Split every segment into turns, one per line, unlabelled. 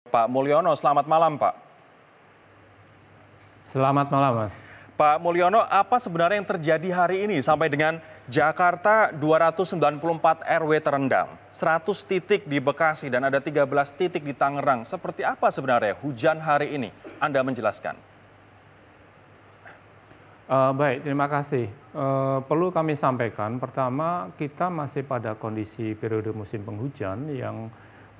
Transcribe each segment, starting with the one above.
Pak Mulyono, selamat malam Pak.
Selamat malam, Mas.
Pak Mulyono, apa sebenarnya yang terjadi hari ini sampai dengan Jakarta 294 RW terendam, 100 titik di Bekasi dan ada 13 titik di Tangerang. Seperti apa sebenarnya hujan hari ini? Anda menjelaskan.
Baik, terima kasih. Perlu kami sampaikan, pertama kita masih pada kondisi periode musim penghujan yang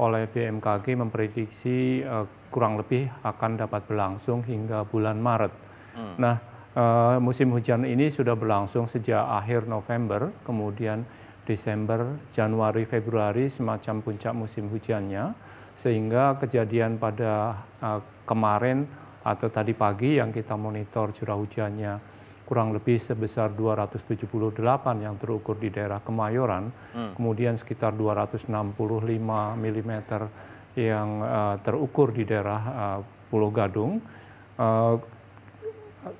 oleh BMKG memprediksi kurang lebih akan dapat berlangsung hingga bulan Maret. Nah, musim hujan ini sudah berlangsung sejak akhir November, kemudian Desember, Januari, Februari semacam puncak musim hujannya, sehingga kejadian pada kemarin atau tadi pagi yang kita monitor curah hujannya kurang lebih sebesar 278 yang terukur di daerah Kemayoran, kemudian sekitar 265 mm yang terukur di daerah Pulau Gadung.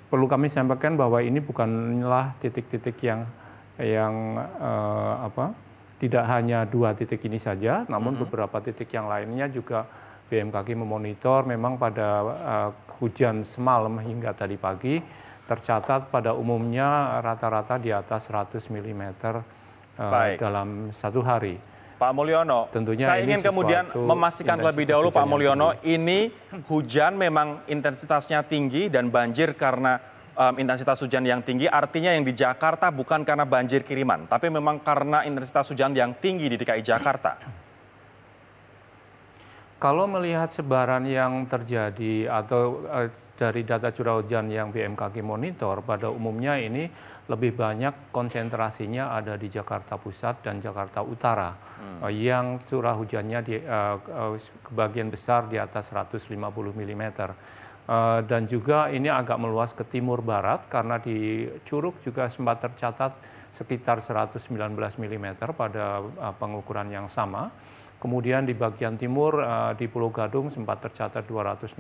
Perlu kami sampaikan bahwa ini bukanlah titik-titik yang tidak hanya 2 titik ini saja, namun beberapa titik yang lainnya juga BMKG memonitor. Memang pada hujan semalam hingga tadi pagi tercatat pada umumnya rata-rata di atas 100 mm dalam satu hari.
Pak Mulyono,
tentunya
saya ingin kemudian memastikan terlebih dahulu Pak Mulyono, ini hujan memang intensitasnya tinggi dan banjir karena intensitas hujan yang tinggi, artinya yang di Jakarta bukan karena banjir kiriman, tapi memang karena intensitas hujan yang tinggi di DKI Jakarta.
Kalau melihat sebaran yang terjadi atau dari data curah hujan yang BMKG monitor, pada umumnya ini lebih banyak konsentrasinya ada di Jakarta Pusat dan Jakarta Utara, yang curah hujannya kebagian besar di atas 150 mm. Dan juga ini agak meluas ke timur barat, karena di Curug juga sempat tercatat sekitar 119 mm pada pengukuran yang sama. Kemudian di bagian timur di Pulau Gadung sempat tercatat 260,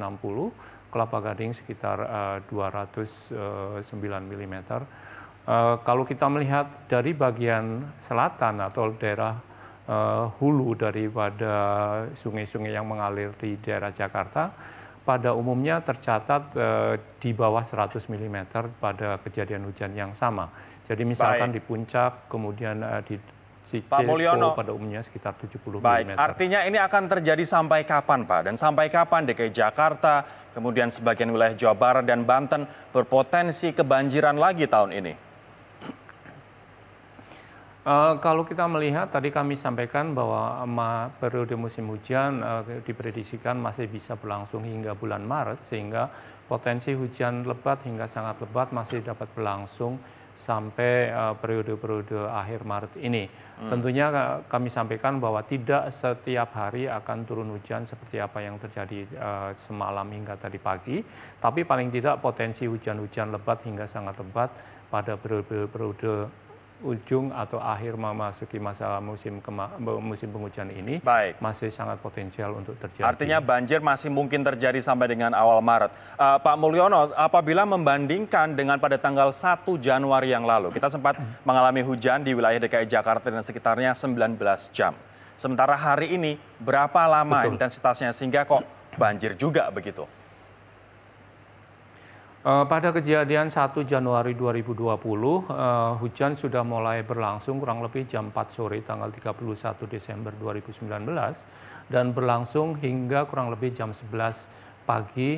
Kelapa Gading sekitar 209 mm. Kalau kita melihat dari bagian selatan atau daerah hulu daripada sungai-sungai yang mengalir di daerah Jakarta, pada umumnya tercatat di bawah 100 mm pada kejadian hujan yang sama. Jadi misalkan di Puncak, kemudian di
Pak Mulyono,
pada umumnya sekitar 70
mm. Artinya ini akan terjadi sampai kapan Pak? Dan sampai kapan DKI Jakarta, kemudian sebagian wilayah Jawa Barat dan Banten berpotensi kebanjiran lagi tahun ini?
Kalau kita melihat, tadi kami sampaikan bahwa periode musim hujan diprediksikan masih bisa berlangsung hingga bulan Maret, sehingga potensi hujan lebat hingga sangat lebat masih dapat berlangsung sampai periode-periode akhir Maret ini. Tentunya kami sampaikan bahwa tidak setiap hari akan turun hujan seperti apa yang terjadi semalam hingga tadi pagi, tapi paling tidak potensi hujan-hujan lebat hingga sangat lebat pada periode ujung atau akhir memasuki masa musim penghujan ini masih sangat potensial untuk terjadi.
Artinya banjir masih mungkin terjadi sampai dengan awal Maret. Pak Mulyono, apabila membandingkan dengan pada tanggal 1 Januari yang lalu, kita sempat mengalami hujan di wilayah DKI Jakarta dan sekitarnya 19 jam. Sementara hari ini berapa lama intensitasnya sehingga kok banjir juga begitu?
Pada kejadian 1 Januari 2020, hujan sudah mulai berlangsung kurang lebih jam 4 sore tanggal 31 Desember 2019 dan berlangsung hingga kurang lebih jam 11 pagi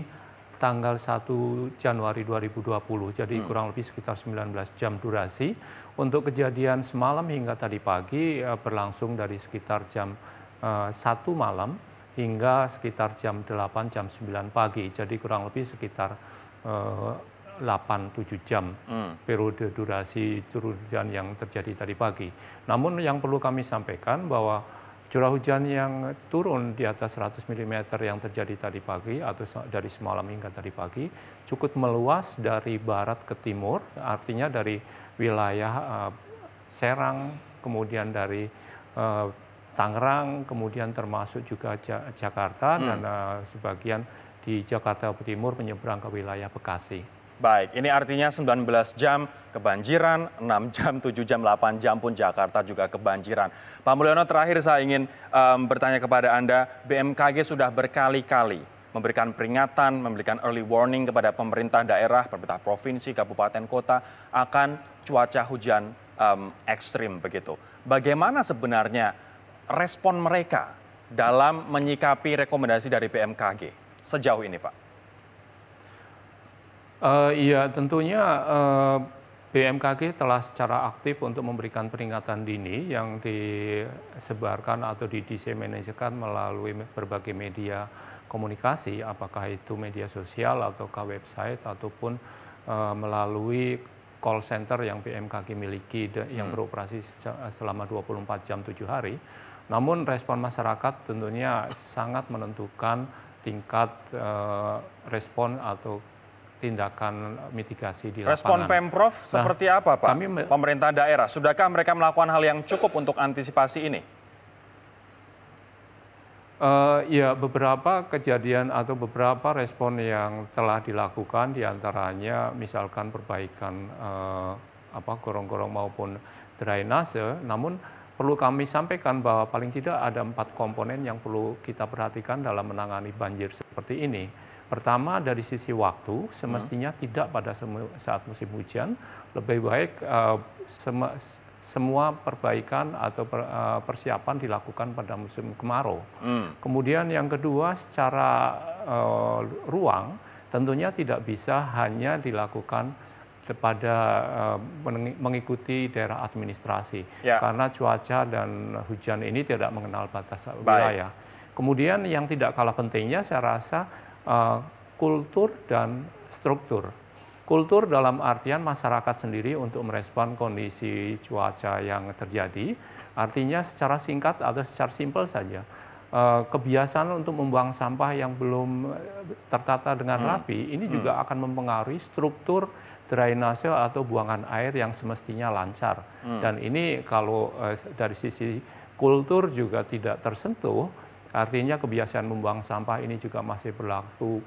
tanggal 1 Januari 2020. Jadi kurang lebih sekitar 19 jam durasi. Untuk kejadian semalam hingga tadi pagi berlangsung dari sekitar jam 1 malam hingga sekitar jam 8, jam 9 pagi. Jadi kurang lebih sekitar 8-7 jam periode durasi curah hujan yang terjadi tadi pagi. Namun yang perlu kami sampaikan bahwa curah hujan yang turun di atas 100 mm yang terjadi tadi pagi atau dari semalam hingga tadi pagi cukup meluas dari barat ke timur, artinya dari wilayah Serang, kemudian dari Tangerang, kemudian termasuk juga Jakarta dan sebagian di Jakarta Timur menyeberang ke wilayah Bekasi.
Baik, ini artinya 19 jam kebanjiran, 6 jam, 7 jam, 8 jam pun Jakarta juga kebanjiran. Pak Mulyono, terakhir saya ingin bertanya kepada Anda, BMKG sudah berkali-kali memberikan peringatan, memberikan early warning kepada pemerintah daerah, pemerintah provinsi, kabupaten, kota akan cuaca hujan ekstrim begitu. Bagaimana sebenarnya respon mereka dalam menyikapi rekomendasi dari BMKG sejauh ini, Pak?
Iya, tentunya BMKG telah secara aktif untuk memberikan peringatan dini yang disebarkan atau didiseminasikan melalui berbagai media komunikasi, apakah itu media sosial ataukah website ataupun melalui call center yang BMKG miliki yang beroperasi selama 24 jam 7 hari. Namun respon masyarakat tentunya sangat menentukan tingkat respon atau tindakan mitigasi di lapangan.
Respon Pemprov seperti apa, Pak? Pemerintah daerah, sudahkah mereka melakukan hal yang cukup untuk antisipasi ini?
Ya, beberapa kejadian atau beberapa respon yang telah dilakukan, diantaranya misalkan perbaikan gorong-gorong maupun drainase. Namun perlu kami sampaikan bahwa paling tidak ada 4 komponen yang perlu kita perhatikan dalam menangani banjir seperti ini. Pertama, dari sisi waktu, semestinya tidak pada saat musim hujan, lebih baik semua perbaikan atau persiapan dilakukan pada musim kemarau. Kemudian yang kedua, secara ruang, tentunya tidak bisa hanya dilakukan pada mengikuti daerah administrasi, karena cuaca dan hujan ini tidak mengenal batas wilayah. Kemudian yang tidak kalah pentingnya, saya rasa kultur dan struktur. Kultur dalam artian masyarakat sendiri untuk merespon kondisi cuaca yang terjadi, artinya secara singkat atau secara simpel saja, kebiasaan untuk membuang sampah yang belum tertata dengan rapi, ini juga akan mempengaruhi struktur drainase atau buangan air yang semestinya lancar. Dan ini kalau dari sisi kultur juga tidak tersentuh, artinya kebiasaan membuang sampah ini juga masih berlaku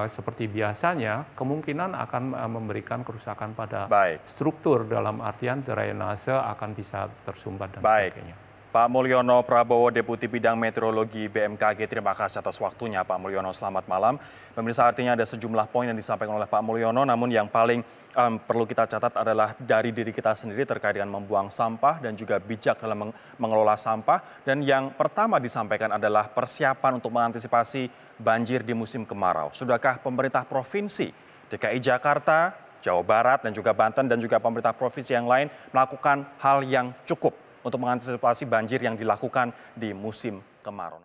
seperti biasanya, kemungkinan akan memberikan kerusakan pada struktur dalam artian drainase akan bisa tersumbat dan sebagainya.
Pak Mulyono Prabowo, Deputi Bidang Meteorologi BMKG, terima kasih atas waktunya Pak Mulyono, selamat malam. Pemirsa, artinya ada sejumlah poin yang disampaikan oleh Pak Mulyono, namun yang paling perlu kita catat adalah dari diri kita sendiri terkait dengan membuang sampah dan juga bijak dalam mengelola sampah. Dan yang pertama disampaikan adalah persiapan untuk mengantisipasi banjir di musim kemarau. Sudahkah pemerintah provinsi DKI Jakarta, Jawa Barat, dan juga Banten, dan juga pemerintah provinsi yang lain melakukan hal yang cukup untuk mengantisipasi banjir yang dilakukan di musim kemarau?